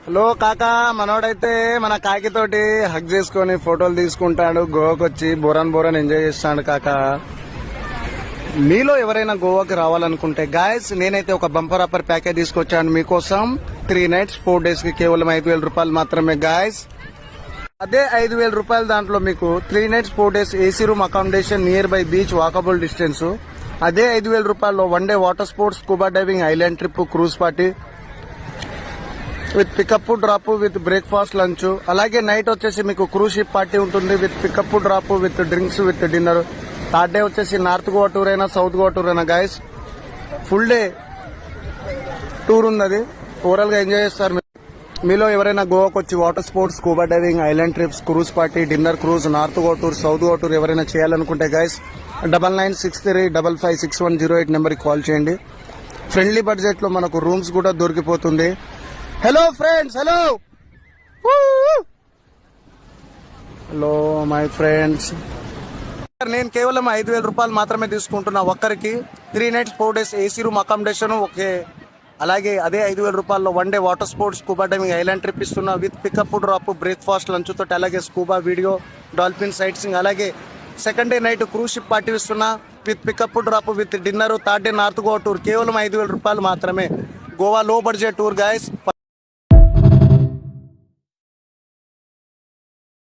Hello కాకా, మనోడైతే మన కాకితోటి hug చేసుకొని ఫోటోలు తీసుకుంటాడు. గోవాకి వచ్చి బోరాన్ ఎంజాయ్ చేస్తాడు. కాకా, మీలో ఎవరైనా గోవాకి రావాలనుకుంటే గాయస్, నేనైతే ఒక బంపర్ ఆఫర్ ప్యాకేజ్ తీసుకొచ్చాను మీకోసం. 3 nights 4 days కి కేవలం 5,000 రూపాయలు మాత్రమే గాయస్. అదే 5,000 రూపాయలు దాంట్లో మీకు 3 nights 4 days AC room accommodation nearby beach walkable distance. అదే 5,000 రూపాయల్లో 1 day water sports, scuba diving, island trip, cruise party with pickup drop with breakfast lunch. అలాగే నైట్ వచ్చేసి మీకు క్రూజ్ షిప్ పార్టీ ఉంటుంది with pickup drop with drinks with dinner. Third day వచ్చేసి north Goa tour అయినా south Goa tour అయినా guys, full day tour ఉంది. అది overall గా ఎంజాయ్ చేస్తారు. మీలో ఎవరైనా గోవాకి వచ్చి water sports, scuba diving, island trips, cruise party, dinner cruise, north Goa tour, south Goa tour ఎవరైనా చేయాలనుకుంటే గాయస్ 9963556108 నెంబర్కి కాల్ చేయండి. ఫ్రెండ్లీ బడ్జెట్ లో మనకు రూమ్స్ కూడా దొరికిపోతుంది. Hello friends, hello hello my friends. నేను కేవలం 5,000 రూపాయలు మాత్రమే తీసుకుంటున్నా ఒక్కరికి. 3 nights 4 days AC room accommodation okay. అలాగే అదే 5,000 రూపాయల్లో 1 day water sports, scuba diving, island trip ఇస్తున్నా with pickup drop, breakfast lunch తోటి. అలాగే scuba video, dolphin sightseeing. అలాగే second day night cruise ship party ఇస్తున్నా with pickup drop with dinner. Third day North Goa tour కేవలం 5,000 రూపాయలు మాత్రమే. గోవా లో budget tour guys.